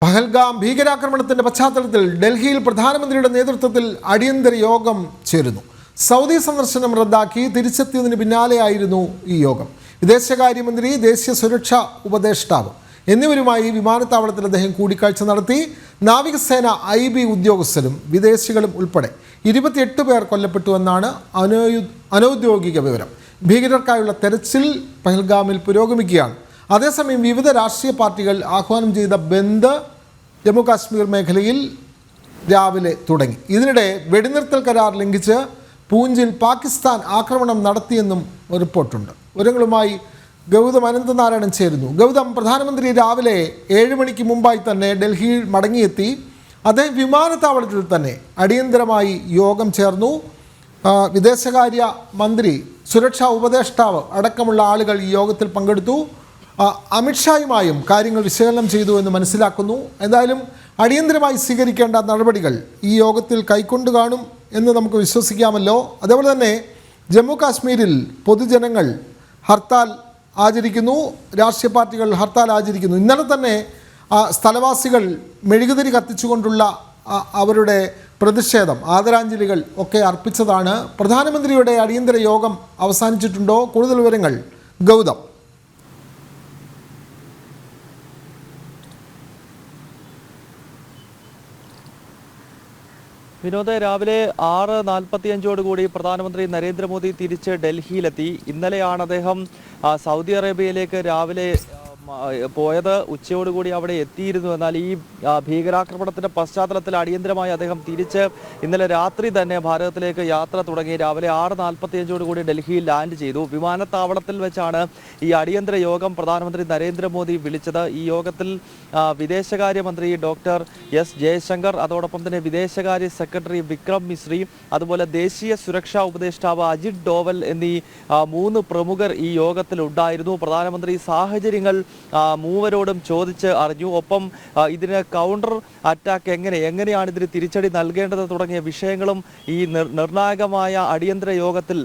പഹൽഗാം ഭീകരാക്രമണത്തിന്റെ പശ്ചാത്തലത്തിൽ ഡൽഹിയിൽ പ്രധാനമന്ത്രിയുടെ നേതൃത്വത്തിൽ അടിയന്തര യോഗം ചേരുന്നു. സൗദി സന്ദർശനം റദ്ദാക്കി തിരിച്ചെത്തിയതിന് പിന്നാലെയായിരുന്നു ഈ യോഗം. വിദേശകാര്യമന്ത്രി, ദേശീയ സുരക്ഷാ ഉപദേഷ്ടാവ് എന്നിവരുമായി വിമാനത്താവളത്തിൽ അദ്ദേഹം കൂടിക്കാഴ്ച നടത്തി. നാവികസേന IB ഉദ്യോഗസ്ഥരും വിദേശികളും ഉൾപ്പെടെ 28 പേർ കൊല്ലപ്പെട്ടുവെന്നാണ് അനൗദ്യോഗിക വിവരം. ഭീകരർക്കായുള്ള തെരച്ചിൽ പഹൽഗാമിൽ പുരോഗമിക്കുകയാണ്. അതേസമയം വിവിധ രാഷ്ട്രീയ പാർട്ടികൾ ആഹ്വാനം ചെയ്ത ബന്ദ് ജമ്മു കാശ്മീർ മേഖലയിൽ രാവിലെ തുടങ്ങി. ഇതിനിടെ വെടിനിർത്തൽ കരാർ ലംഘിച്ച് പൂഞ്ചിൽ പാകിസ്ഥാൻ ആക്രമണം നടത്തിയെന്നും റിപ്പോർട്ടുണ്ട്. വിവരങ്ങളുമായി ഗൗതം അനന്തനാരായണൻ ചേരുന്നു. ഗൗതം, പ്രധാനമന്ത്രി രാവിലെ 7 മണിക്ക് മുമ്പായി തന്നെ ഡൽഹിയിൽ മടങ്ങിയെത്തി. അദ്ദേഹം വിമാനത്താവളത്തിൽ തന്നെ അടിയന്തരമായി യോഗം ചേർന്നു. വിദേശകാര്യ മന്ത്രി, സുരക്ഷാ ഉപദേഷ്ടാവ് അടക്കമുള്ള ആളുകൾ ഈ യോഗത്തിൽ പങ്കെടുത്തു. അമിത്ഷായുമായും കാര്യങ്ങൾ വിശകലനം ചെയ്തു എന്ന് മനസ്സിലാക്കുന്നു. എന്തായാലും അടിയന്തരമായി സ്വീകരിക്കേണ്ട നടപടികൾ ഈ യോഗത്തിൽ കൈക്കൊണ്ടു കാണും എന്ന് നമുക്ക് വിശ്വസിക്കാമല്ലോ. അതേപോലെ തന്നെ ജമ്മു കാശ്മീരിൽ പൊതുജനങ്ങൾ ഹർത്താൽ ആചരിക്കുന്നു, രാഷ്ട്രീയ പാർട്ടികൾ ഹർത്താൽ ആചരിക്കുന്നു. ഇന്നലെ തന്നെ സ്ഥലവാസികൾ മെഴുകുതിരി കത്തിച്ചുകൊണ്ടുള്ള അവരുടെ പ്രതിഷേധം, ആദരാഞ്ജലികൾ ഒക്കെ അർപ്പിച്ചതാണ്. പ്രധാനമന്ത്രിയുടെ അടിയന്തര യോഗം അവസാനിച്ചിട്ടുണ്ടോ? കൂടുതൽ വിവരങ്ങൾ ഗൗതം. വിനോദ്, രാവിലെ 6:45 പ്രധാനമന്ത്രി നരേന്ദ്രമോദി തിരിച്ച് ഡൽഹിയിലെത്തി. ഇന്നലെയാണ് അദ്ദേഹം സൗദി അറേബ്യയിലേക്ക് രാവിലെ പോയത്. ഉച്ചയോടുകൂടി അവിടെ എത്തിയിരുന്നു. എന്നാൽ ഈ ഭീകരാക്രമണത്തിന്റെ പശ്ചാത്തലത്തിൽ അടിയന്തരമായി അദ്ദേഹം തിരിച്ച് ഇന്നലെ രാത്രി തന്നെ ഭാരതത്തിലേക്ക് യാത്ര തുടങ്ങി. രാവിലെ 6:45 ഡൽഹിയിൽ ലാൻഡ് ചെയ്തു. വിമാനത്താവളത്തിൽ വെച്ചാണ് ഈ അടിയന്തര യോഗം പ്രധാനമന്ത്രി നരേന്ദ്രമോദി വിളിച്ചത്. ഈ യോഗത്തിൽ വിദേശകാര്യമന്ത്രി ഡോക്ടർ S. ജയശങ്കർ, അതോടൊപ്പം തന്നെ വിദേശകാര്യ സെക്രട്ടറി വിക്രം മിശ്രി, അതുപോലെ ദേശീയ സുരക്ഷാ ഉപദേഷ്ടാവ് അജിത് ഡോവൽ എന്നീ 3 പ്രമുഖർ ഈ യോഗത്തിൽ ഉണ്ടായിരുന്നു. പ്രധാനമന്ത്രി സാഹചര്യങ്ങൾ മൂവരോടും ചോദിച്ച് അറിഞ്ഞു. ഒപ്പം ഇതിന് കൗണ്ടർ അറ്റാക്ക് എങ്ങനെയാണ് ഇതിന് തിരിച്ചടി നൽകേണ്ടത് തുടങ്ങിയ വിഷയങ്ങളും ഈ നിർണായകമായ അടിയന്തര യോഗത്തിൽ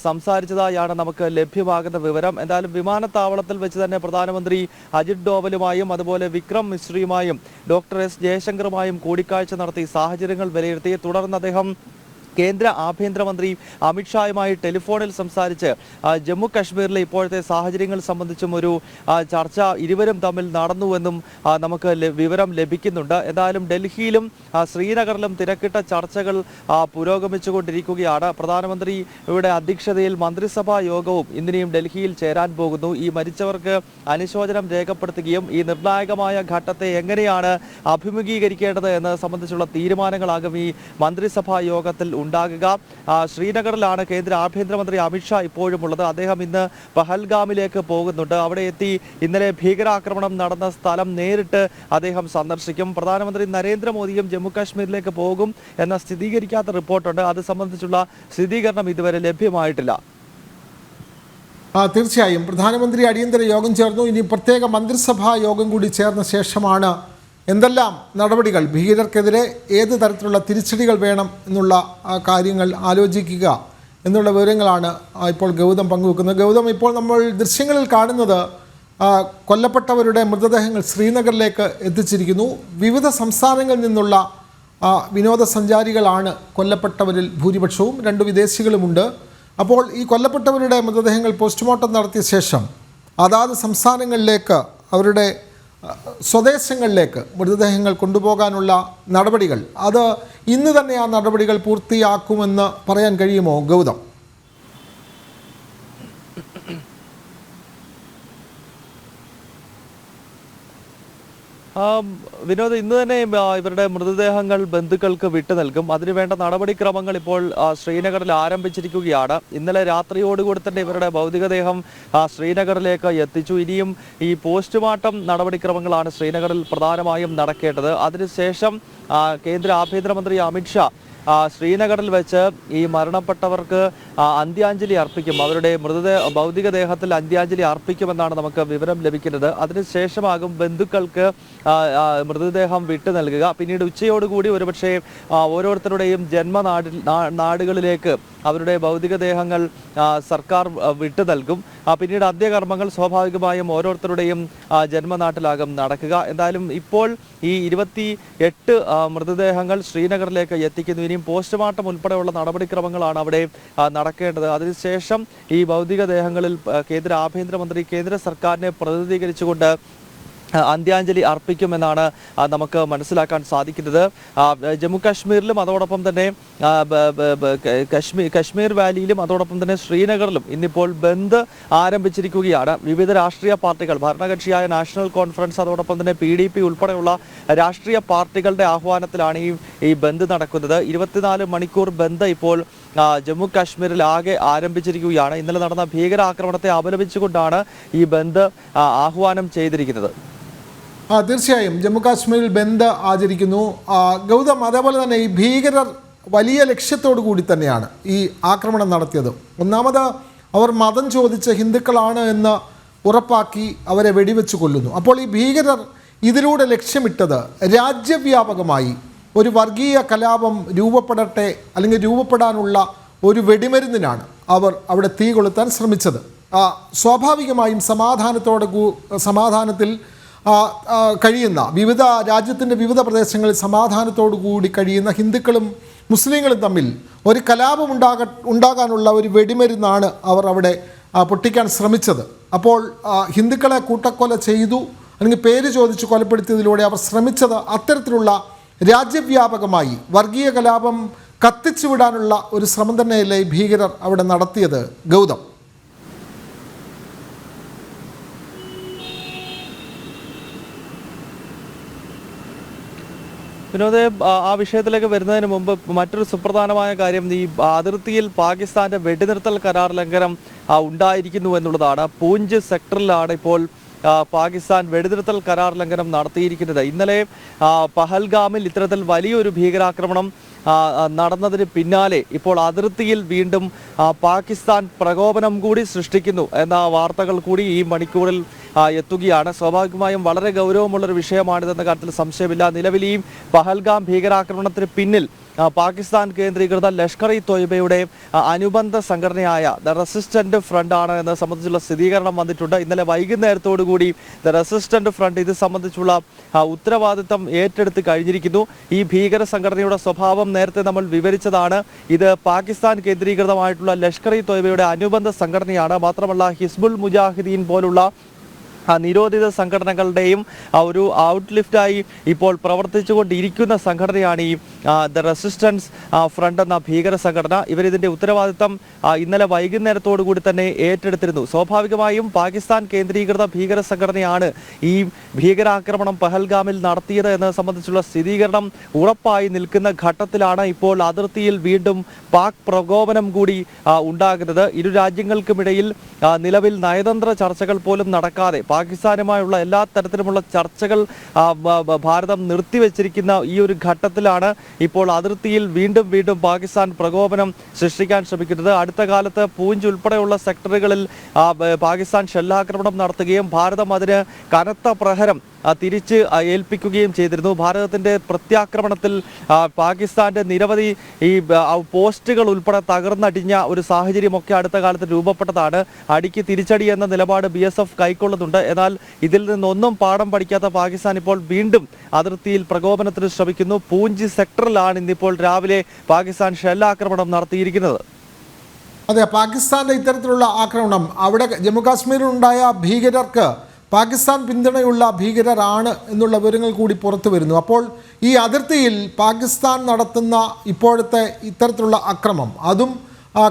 സംസാരിച്ചതായാണ് നമുക്ക് ലഭ്യമാകുന്ന വിവരം. എന്തായാലും വിമാനത്താവളത്തിൽ വെച്ച് തന്നെ പ്രധാനമന്ത്രി അജിത് ഡോവലുമായും അതുപോലെ വിക്രം മിശ്രിയുമായും ഡോക്ടർ S. ജയശങ്കറുമായും കൂടിക്കാഴ്ച നടത്തി സാഹചര്യങ്ങൾ വിലയിരുത്തി. തുടർന്ന് അദ്ദേഹം കേന്ദ്ര ആഭ്യന്തരമന്ത്രി അമിത്ഷായുമായി ടെലിഫോണിൽ സംസാരിച്ച് ജമ്മു കാശ്മീരിലെ ഇപ്പോഴത്തെ സാഹചര്യങ്ങൾ സംബന്ധിച്ചും ഒരു ചർച്ച ഇരുവരും തമ്മിൽ നടന്നുവെന്നും നമുക്ക് വിവരം ലഭിക്കുന്നുണ്ട്. എന്തായാലും ഡൽഹിയിലും ശ്രീനഗറിലും തിരക്കിട്ട ചർച്ചകൾ പുരോഗമിച്ചുകൊണ്ടിരിക്കുകയാണ്. പ്രധാനമന്ത്രിയുടെ അധ്യക്ഷതയിൽ മന്ത്രിസഭാ യോഗവും ഇന്നിനെയും ഡൽഹിയിൽ ചേരാൻ പോകുന്നു. ഈ മരിച്ചവർക്ക് അനുശോചനം രേഖപ്പെടുത്തുകയും ഈ നിർണായകമായ ഘട്ടത്തെ എങ്ങനെയാണ് അഭിമുഖീകരിക്കേണ്ടത് എന്നത് സംബന്ധിച്ചുള്ള തീരുമാനങ്ങളാകും ഈ മന്ത്രിസഭാ യോഗത്തിൽ ഉണ്ടാകുക. ശ്രീനഗറിലാണ് കേന്ദ്ര ആഭ്യന്തരമന്ത്രി അമിത്ഷാ ഇപ്പോഴും ഉള്ളത്. അദ്ദേഹം ഇന്ന് പഹൽഗാമിലേക്ക് പോകുന്നുണ്ട്. അവിടെ എത്തി ഇന്നലെ ഭീകരാക്രമണം നടന്ന സ്ഥലം നേരിട്ട് അദ്ദേഹം സന്ദർശിക്കും. പ്രധാനമന്ത്രി നരേന്ദ്രമോദിയും ജമ്മു കാശ്മീരിലേക്ക് പോകും എന്ന സ്ഥിരീകരിക്കാത്ത റിപ്പോർട്ടുണ്ട്. അത് സംബന്ധിച്ചുള്ള സ്ഥിരീകരണം ഇതുവരെ ലഭ്യമായിട്ടില്ല. തീർച്ചയായും പ്രധാനമന്ത്രി അടിയന്തര യോഗം ചേർന്നു. ഇനി പ്രത്യേക മന്ത്രിസഭാ യോഗം കൂടി ചേർന്ന ശേഷമാണ് എന്തെല്ലാം നടപടികൾ, ഭീകരർക്കെതിരെ ഏത് തരത്തിലുള്ള തിരിച്ചടികൾ വേണം എന്നുള്ള കാര്യങ്ങൾ ആലോചിക്കുക എന്നുള്ള വിവരങ്ങളാണ് ഇപ്പോൾ ഗൗതം പങ്കുവെക്കുന്നത്. ഗൗതം, ഇപ്പോൾ നമ്മൾ ദൃശ്യങ്ങളിൽ കാണുന്നത് കൊല്ലപ്പെട്ടവരുടെ മൃതദേഹങ്ങൾ ശ്രീനഗറിലേക്ക് എത്തിച്ചിരിക്കുന്നു. വിവിധ സംസ്ഥാനങ്ങളിൽ നിന്നുള്ള വിനോദസഞ്ചാരികളാണ് കൊല്ലപ്പെട്ടവരിൽ ഭൂരിപക്ഷവും. 2 വിദേശികളുമുണ്ട്. അപ്പോൾ ഈ കൊല്ലപ്പെട്ടവരുടെ മൃതദേഹങ്ങൾ പോസ്റ്റ്മോർട്ടം നടത്തിയ ശേഷം അതാത് സംസ്ഥാനങ്ങളിലേക്ക്, അവരുടെ സ്വദേശങ്ങളിലേക്ക് മൃതദേഹങ്ങൾ കൊണ്ടുപോകാനുള്ള നടപടികൾ, അത് ഇന്ന് തന്നെ ആ നടപടികൾ പൂർത്തിയാക്കുമെന്ന് പറയാൻ കഴിയുമോ ഗൗതം? വിനോദ്, ഇന്ന് തന്നെ ഇവരുടെ മൃതദേഹങ്ങൾ ബന്ധുക്കൾക്ക് വിട്ടു നൽകും. അതിനുവേണ്ട നടപടിക്രമങ്ങൾ ഇപ്പോൾ ശ്രീനഗറിൽ ആരംഭിച്ചിരിക്കുകയാണ്. ഇന്നലെ രാത്രിയോടുകൂടി തന്നെ ഇവരുടെ ഭൗതികദേഹം ശ്രീനഗറിലേക്ക് എത്തിച്ചു. ഇനിയും ഈ പോസ്റ്റ്മോർട്ടം നടപടിക്രമങ്ങളാണ് ശ്രീനഗറിൽ പ്രധാനമായും നടക്കേണ്ടത്. അതിനുശേഷം കേന്ദ്ര ആഭ്യന്തരമന്ത്രി അമിത്ഷാ ശ്രീനഗറിൽ വെച്ച് ഈ മരണപ്പെട്ടവർക്ക് അന്ത്യാഞ്ജലി അർപ്പിക്കും. അവരുടെ ഭൗതികദേഹത്തിൽ അന്ത്യാഞ്ജലി അർപ്പിക്കുമെന്നാണ് നമുക്ക് വിവരം ലഭിക്കുന്നത്. അതിനുശേഷമാകും ബന്ധുക്കൾക്ക് മൃതദേഹം വിട്ടു നൽകുക. പിന്നീട് ഉച്ചയോടുകൂടി ഒരുപക്ഷെ ഓരോരുത്തരുടെയും നാടുകളിലേക്ക് അവരുടെ ഭൗതികദേഹങ്ങൾ സർക്കാർ വിട്ടു നൽകും. പിന്നീട് അന്ത്യകർമ്മങ്ങൾ സ്വാഭാവികമായും ഓരോരുത്തരുടെയും ജന്മനാട്ടിലാകും നടക്കുക. എന്തായാലും ഇപ്പോൾ ഈ 28 മൃതദേഹങ്ങൾ ശ്രീനഗറിലേക്ക് എത്തിക്കുന്നു. ഇനിയും പോസ്റ്റ്മോർട്ടം ഉൾപ്പെടെയുള്ള നടപടിക്രമങ്ങളാണ് അവിടെ നടക്കേണ്ടത്. അതിനുശേഷം ഈ ഭൗതികദേഹങ്ങളിൽ കേന്ദ്ര ആഭ്യന്തരമന്ത്രി കേന്ദ്ര സർക്കാരിനെ പ്രതിനിധീകരിച്ചുകൊണ്ട് അന്ത്യാഞ്ജലി അർപ്പിക്കുമെന്നാണ് നമുക്ക് മനസ്സിലാക്കാൻ സാധിക്കുന്നത്. ജമ്മു കാശ്മീരിലും അതോടൊപ്പം തന്നെ കശ്മീർ വാലിയിലും അതോടൊപ്പം തന്നെ ശ്രീനഗറിലും ഇന്നിപ്പോൾ ബന്ദ് ആരംഭിച്ചിരിക്കുകയാണ്. വിവിധ രാഷ്ട്രീയ പാർട്ടികൾ, ഭരണകക്ഷിയായ നാഷണൽ കോൺഫറൻസ് അതോടൊപ്പം തന്നെ PDP ഉൾപ്പെടെയുള്ള രാഷ്ട്രീയ പാർട്ടികളുടെ ആഹ്വാനത്തിലാണ് ഈ ബന്ദ് നടക്കുന്നത്. 24 മണിക്കൂർ ബന്ദ് ഇപ്പോൾ ജമ്മു കാശ്മീരിൽ ആകെ ആരംഭിച്ചിരിക്കുകയാണ്. ഇന്നലെ നടന്ന ഭീകരാക്രമണത്തെ അപലപിച്ചുകൊണ്ടാണ് ഈ ബന്ദ് ആഹ്വാനം ചെയ്തിരിക്കുന്നത്. തീർച്ചയായും ജമ്മു കാശ്മീരിൽ ബന്ദ് ആചരിക്കുന്നു. ഗൗതം, അതേപോലെ തന്നെ ഈ ഭീകരർ വലിയ ലക്ഷ്യത്തോടു കൂടി തന്നെയാണ് ഈ ആക്രമണം നടത്തിയത്. ഒന്നാമത് അവർ മതം ചോദിച്ച ഹിന്ദുക്കളാണ് എന്ന് ഉറപ്പാക്കി അവരെ വെടിവെച്ച് കൊല്ലുന്നു. അപ്പോൾ ഈ ഭീകരർ ഇതിലൂടെ ലക്ഷ്യമിട്ടത് രാജ്യവ്യാപകമായി ഒരു വർഗീയ കലാപം രൂപപ്പെടട്ടെ അല്ലെങ്കിൽ രൂപപ്പെടാനുള്ള ഒരു വെടിമരുന്നിനാണ് അവർ അവിടെ തീ കൊളുത്താൻ ശ്രമിച്ചത്. സ്വാഭാവികമായും സമാധാനത്തിൽ കഴിയുന്ന രാജ്യത്തിൻ്റെ വിവിധ പ്രദേശങ്ങളിൽ സമാധാനത്തോടു കൂടി കഴിയുന്ന ഹിന്ദുക്കളും മുസ്ലിങ്ങളും തമ്മിൽ ഒരു കലാപം ഉണ്ടാകാനുള്ള ഒരു വെടിമരുന്നാണ് അവർ അവിടെ പൊട്ടിക്കാൻ ശ്രമിച്ചത്. അപ്പോൾ ഹിന്ദുക്കളെ കൂട്ടക്കൊല ചെയ്തു അല്ലെങ്കിൽ പേര് ചോദിച്ച് കൊലപ്പെടുത്തിയതിലൂടെ അവർ ശ്രമിച്ചത് അത്തരത്തിലുള്ള രാജ്യവ്യാപകമായി വർഗീയ കലാപം കത്തിച്ചുവിടാനുള്ള ഒരു ശ്രമം തന്നെയല്ലേ ഭീകരർ അവിടെ നടത്തിയത്, ഗൗതം? വിനോദേ, ആ വിഷയത്തിലേക്ക് വരുന്നതിന് മുമ്പ് മറ്റൊരു സുപ്രധാനമായ കാര്യം ഈ അതിർത്തിയിൽ പാകിസ്ഥാന്റെ വെടിനിർത്തൽ കരാർ ലംഘനം ഉണ്ടായിരിക്കുന്നു എന്നുള്ളതാണ്. പൂഞ്ച് സെക്ടറിലാണ് ഇപ്പോൾ പാകിസ്ഥാൻ വെടിനിർത്തൽ കരാർ ലംഘനം നടത്തിയിരിക്കുന്നത്. ഇന്നലെ പഹൽഗാമിൽ ഇത്തരത്തിൽ വലിയൊരു ഭീകരാക്രമണം നടന്നതിന് പിന്നാലെ ഇപ്പോൾ അതിർത്തിയിൽ വീണ്ടും പാകിസ്ഥാൻ പ്രകോപനം കൂടി സൃഷ്ടിക്കുന്നു എന്ന വാർത്തകൾ കൂടി ഈ മണിക്കൂറിൽ എത്തുകയാണ്. സ്വാഭാവികമായും വളരെ ഗൗരവമുള്ളൊരു വിഷയമാണിതെന്ന കാര്യത്തിൽ സംശയമില്ല. നിലവിൽ ഈ പഹൽഗാം ഭീകരാക്രമണത്തിന് പിന്നിൽ പാകിസ്ഥാൻ കേന്ദ്രീകൃത ലഷ്കർ-ഇ-തോയ്ബയുടെ അനുബന്ധ സംഘടനയായ ദ റെസിസ്റ്റന്റ് ഫ്രണ്ട് ആണ് എന്നത് സംബന്ധിച്ചുള്ള സ്ഥിരീകരണം വന്നിട്ടുണ്ട്. ഇന്നലെ വൈകുന്നേരത്തോടുകൂടി ദ റെസിസ്റ്റന്റ് ഫ്രണ്ട് ഇത് സംബന്ധിച്ചുള്ള ഉത്തരവാദിത്തം ഏറ്റെടുത്ത് കഴിഞ്ഞിരിക്കുന്നു. ഈ ഭീകര സംഘടനയുടെ സ്വഭാവം നേരത്തെ നമ്മൾ വിവരിച്ചതാണ്. ഇത് പാകിസ്ഥാൻ കേന്ദ്രീകൃതമായിട്ടുള്ള ലഷ്കർ-ഇ-തോയ്ബയുടെ അനുബന്ധ സംഘടനയാണ്. മാത്രമല്ല ഹിസ്ബുൾ മുജാഹിദീൻ പോലുള്ള നിരോധിത സംഘടനകളുടെയും ഒരു ഔട്ട്ലിഫ്റ്റായി ഇപ്പോൾ പ്രവർത്തിച്ചുകൊണ്ടിരിക്കുന്ന സംഘടനയാണ് ഈ ദ റെസിസ്റ്റൻസ് ഫ്രണ്ട് എന്ന ഭീകര സംഘടന. ഇവരിതിൻ്റെ ഉത്തരവാദിത്തം ഇന്നലെ വൈകുന്നേരത്തോടു കൂടി തന്നെ ഏറ്റെടുത്തിരുന്നു. സ്വാഭാവികമായും പാകിസ്ഥാൻ കേന്ദ്രീകൃത ഭീകര സംഘടനയാണ് ഈ ഭീകരാക്രമണം പഹൽഗാമിൽ നടത്തിയത് എന്നത് സംബന്ധിച്ചുള്ള സ്ഥിരീകരണം ഉറപ്പായി നിൽക്കുന്ന ഘട്ടത്തിലാണ് ഇപ്പോൾ അതിർത്തിയിൽ വീണ്ടും പാക് പ്രകോപനം കൂടി ഉണ്ടാകുന്നത്. ഇരു രാജ്യങ്ങൾക്കുമിടയിൽ നിലവിൽ നയതന്ത്ര ചർച്ചകൾ പോലും നടക്കാതെ പാകിസ്ഥാനുമായുള്ള എല്ലാ തരത്തിലുമുള്ള ചർച്ചകൾ ഭാരതം നിർത്തിവെച്ചിരിക്കുന്ന ഈ ഒരു ഘട്ടത്തിലാണ് ഇപ്പോൾ അതിർത്തിയിൽ വീണ്ടും പാകിസ്ഥാൻ പ്രകോപനം സൃഷ്ടിക്കാൻ ശ്രമിക്കുന്നത്. അടുത്ത കാലത്ത് പൂഞ്ച് ഉൾപ്പെടെയുള്ള സെക്ടറുകളിൽ പാകിസ്ഥാൻ ഷെല്ലാക്രമണം നടത്തുകയും ഭാരതം അതിന് കനത്ത പ്രഹരം തിരിച്ച് ഏൽപ്പിക്കുകയും ചെയ്തിരുന്നു. ഭാരതത്തിൻ്റെ പ്രത്യാക്രമണത്തിൽ പാകിസ്ഥാന്റെ നിരവധി ഈ പോസ്റ്റുകൾ ഉൾപ്പെടെ തകർന്നടിഞ്ഞ ഒരു സാഹചര്യമൊക്കെ അടുത്ത കാലത്ത് രൂപപ്പെട്ടതാണ്. അടിക്ക് തിരിച്ചടി എന്ന നിലപാട് BSF കൈക്കൊള്ളുന്നുണ്ട്. എന്നാൽ ഇതിൽ നിന്നൊന്നും പാഠം പഠിക്കാത്ത പാകിസ്ഥാൻ ഇപ്പോൾ വീണ്ടും അതിർത്തിയിൽ പ്രകോപനത്തിന് ശ്രമിക്കുന്നു. പൂഞ്ച് സെക്ടറിലാണ് ഇന്നിപ്പോൾ രാവിലെ പാകിസ്ഥാൻ ഷെല്ലാക്രമണം നടത്തിയിരിക്കുന്നത്. അതെ, പാകിസ്ഥാന്റെ ഇത്തരത്തിലുള്ള ആക്രമണം അവിടെ ജമ്മു കാശ്മീരിലുണ്ടായ ഭീകരർക്ക് പാകിസ്ഥാൻ പിന്തുണയുള്ള ഭീകരരാണ് എന്നുള്ള വിവരങ്ങൾ കൂടി പുറത്തു വരുന്നു. അപ്പോൾ ഈ അതിർത്തിയിൽ പാകിസ്ഥാൻ നടത്തുന്ന ഇപ്പോഴത്തെ ഇത്തരത്തിലുള്ള അക്രമം, അതും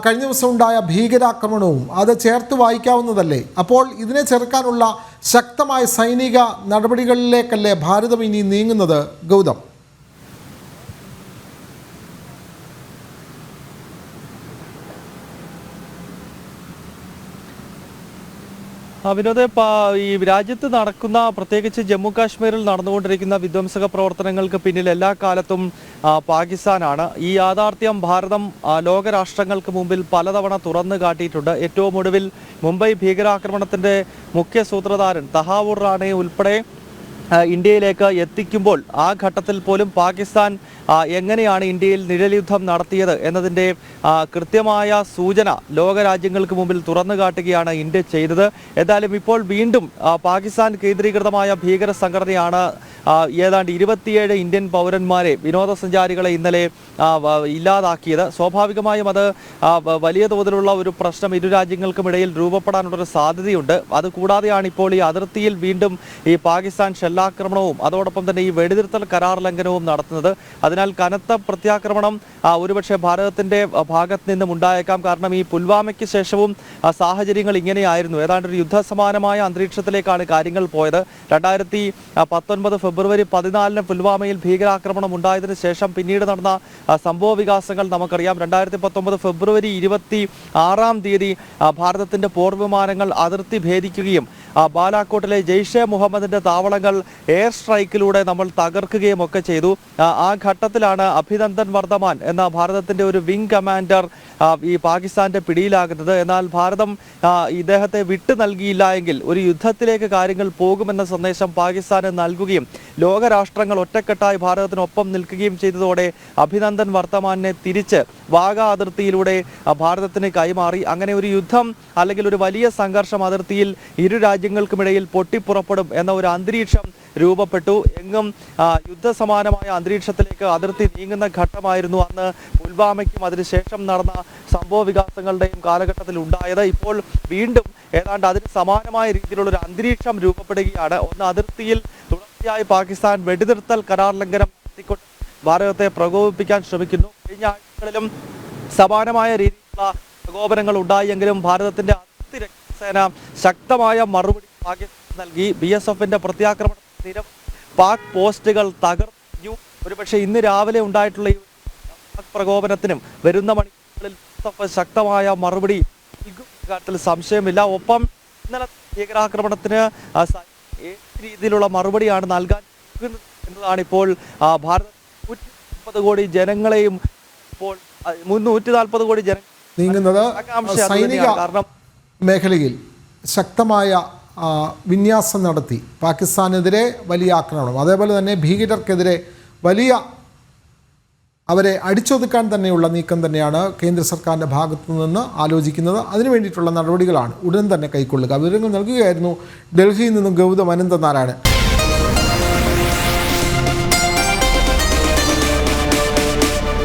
കഴിഞ്ഞ ദിവസം ഉണ്ടായ ഭീകരാക്രമണവും അത് ചേർത്ത് വായിക്കാവുന്നതല്ലേ? അപ്പോൾ ഇതിനെ ചെറുക്കാനുള്ള ശക്തമായ സൈനിക നടപടികളിലേക്കല്ലേ ഭാരതം ഇനി നീങ്ങുന്നത്, ഗൗതം? വിനോദ്, ഈ രാജ്യത്ത് നടക്കുന്ന, പ്രത്യേകിച്ച് ജമ്മു കാശ്മീരിൽ നടന്നുകൊണ്ടിരിക്കുന്ന വിധ്വംസക പ്രവർത്തനങ്ങൾക്ക് പിന്നിൽ എല്ലാ കാലത്തും പാകിസ്ഥാനാണ്. ഈ യാഥാർത്ഥ്യം ഭാരതം ലോകരാഷ്ട്രങ്ങൾക്ക് മുമ്പിൽ പലതവണ തുറന്നു കാട്ടിയിട്ടുണ്ട്. ഏറ്റവും ഒടുവിൽ മുംബൈ ഭീകരാക്രമണത്തിന്റെ മുഖ്യ സൂത്രധാരൻ തഹാവൂർ റാണെ ഉൾപ്പെടെ ഇന്ത്യയിലേക്ക് എത്തിക്കുമ്പോൾ ആ ഘട്ടത്തിൽ പോലും പാകിസ്ഥാൻ എങ്ങനെയാണ് ഇന്ത്യയിൽ നിഴൽയുദ്ധം നടത്തിയത് എന്നതിൻ്റെ കൃത്യമായ സൂചന ലോകരാജ്യങ്ങൾക്ക് മുമ്പിൽ തുറന്നു കാട്ടുകയാണ് ഇന്ത്യ ചെയ്തത്. എന്തായാലും ഇപ്പോൾ വീണ്ടും പാകിസ്ഥാൻ കേന്ദ്രീകൃതമായ ഭീകര സംഘടനയാണ് ഏതാണ്ട് 27 ഇന്ത്യൻ പൗരന്മാരെ, വിനോദസഞ്ചാരികളെ ഇന്നലെ ഇല്ലാതാക്കിയത്. സ്വാഭാവികമായും അത് വലിയ തോതിലുള്ള ഒരു പ്രശ്നം ഇരു രാജ്യങ്ങൾക്കുമിടയിൽ രൂപപ്പെടാനുള്ളൊരു സാധ്യതയുണ്ട്. അതുകൂടാതെയാണ് ഇപ്പോൾ ഈ അതിർത്തിയിൽ വീണ്ടും ഈ പാകിസ്ഥാൻ ഷെല്ലാക്രമണവും അതോടൊപ്പം തന്നെ ഈ വെടിനിർത്തൽ കരാർ ലംഘനവും നടത്തുന്നത്. അതിനാൽ കനത്ത പ്രത്യാക്രമണം ഒരുപക്ഷെ ഭാരതത്തിന്റെ ഭാഗത്ത് നിന്നും ഉണ്ടായേക്കാം. കാരണം ഈ പുൽവാമയ്ക്ക് ശേഷവും സാഹചര്യങ്ങൾ ഇങ്ങനെയായിരുന്നു. ഏതാണ്ട് ഒരു യുദ്ധസമാനമായ അന്തരീക്ഷത്തിലേക്കാണ് കാര്യങ്ങൾ പോയത്. 2019 ഫെബ്രുവരി 14 പുൽവാമയിൽ ഭീകരാക്രമണം ഉണ്ടായതിനു ശേഷം പിന്നീട് നടന്ന സംഭവ വികാസങ്ങൾ നമുക്കറിയാം. 2019 ഫെബ്രുവരി 26 ഭാരതത്തിന്റെ പോർവിമാനങ്ങൾ അതിർത്തി ഭേദിക്കുകയും ബാലാക്കോട്ടിലെ ജെയ്ഷെ മുഹമ്മദിന്റെ താവളങ്ങൾ എയർ സ്ട്രൈക്കിലൂടെ നമ്മൾ തകർക്കുകയും ഒക്കെ ചെയ്തു. ആ ഘട്ടത്തിലാണ് അഭിനന്ദൻ വർദ്ധമാൻ എന്ന ഭാരതത്തിന്റെ ഒരു വിംഗ് കമാൻഡർ ഈ പാകിസ്ഥാന്റെ പിടിയിലാകുന്നത്. എന്നാൽ ഭാരതം ഇദ്ദേഹത്തെ വിട്ടു നൽകിയില്ല എങ്കിൽ ഒരു യുദ്ധത്തിലേക്ക് കാര്യങ്ങൾ പോകുമെന്ന സന്ദേശം പാകിസ്ഥാന് നൽകുകയും ലോകരാഷ്ട്രങ്ങൾ ഒറ്റക്കെട്ടായി ഭാരതത്തിനൊപ്പം നിൽക്കുകയും ചെയ്തതോടെ അഭിനന്ദൻ വർദ്ധമാനെ തിരിച്ച് വാഗ അതിർത്തിയിലൂടെ ഭാരതത്തിന് കൈമാറി. അങ്ങനെ ഒരു യുദ്ധം അല്ലെങ്കിൽ ഒരു വലിയ സംഘർഷം അതിർത്തിയിൽ ഇരു രാജ്യങ്ങൾക്കുമിടയിൽ പൊട്ടിപ്പുറപ്പെടും എന്ന ഒരു അന്തരീക്ഷം രൂപപ്പെട്ടു. എങ്ങും യുദ്ധസമാനമായ അന്തരീക്ഷത്തിലേക്ക് അതിർത്തി നീങ്ങുന്ന ഘട്ടമായിരുന്നു അന്ന് പുൽവാമയ്ക്കും അതിനുശേഷം നടന്ന സംഭവ വികാസങ്ങളുടെയും കാലഘട്ടത്തിൽ ഉണ്ടായത്. ഇപ്പോൾ വീണ്ടും ഏതാണ്ട് അതിന് സമാനമായ രീതിയിലുള്ള ഒരു അന്തരീക്ഷം രൂപപ്പെടുകയാണ്. ഒന്ന്, അതിർത്തിയിൽ തുടർച്ചയായി പാകിസ്ഥാൻ വെടിനിർത്തൽ കരാർ ലംഘനം നടത്തിക്കൊണ്ട് ഭാരതത്തെ പ്രകോപിപ്പിക്കാൻ ശ്രമിക്കുന്നു. കഴിഞ്ഞ ആഴ്ചകളിലും സമാനമായ രീതിയിലുള്ള പ്രകോപനങ്ങൾ ഉണ്ടായെങ്കിലും ഭാരതത്തിന്റെ അതിർത്തി രക്ഷാസേന ശക്തമായ മറുപടി പാകിസ്ഥാൻ നൽകി. BSFന്റെ പ്രത്യാക്രമണ പാക് പോസ്റ്റുകൾ തകർന്നു. ഒരുപക്ഷെ ഇന്ന് രാവിലെ ഉണ്ടായിട്ടുള്ള ഈ പാക് പ്രകോപനത്തിനും വരുന്ന മണിക്കൂറുകളിൽ ശക്തമായ മറുപടി കാര്യത്തിൽ സംശയമില്ല. ഒപ്പം ഇന്നലെ ഭീകരാക്രമണത്തിന് ഏത് രീതിയിലുള്ള മറുപടിയാണ് നൽകാൻ എന്നതാണ് ഇപ്പോൾ ഭാരത 140 കോടി ജനങ്ങളെയും ഇപ്പോൾ 140 കോടി ജനങ്ങൾ നീങ്ങുന്നത് സൈനിക മേഖലയിൽ ശക്തമായ വിന്യാസം നടത്തി പാകിസ്ഥാനെതിരെ വലിയ ആക്രമണം, അതേപോലെ തന്നെ ഭീകരർക്കെതിരെ വലിയ അവരെ അടിച്ചൊതുക്കാൻ തന്നെയുള്ള നീക്കം തന്നെയാണ് കേന്ദ്ര സർക്കാരിൻ്റെ ഭാഗത്തു നിന്ന് ആലോചിക്കുന്നത്. അതിനു വേണ്ടിയിട്ടുള്ള നടപടികളാണ് ഉടൻ തന്നെ കൈക്കൊള്ളുക. വിവരങ്ങൾ നൽകുകയായിരുന്നു ഡൽഹിയിൽ നിന്നും ഗൗതം അനന്തനാരായണൻ.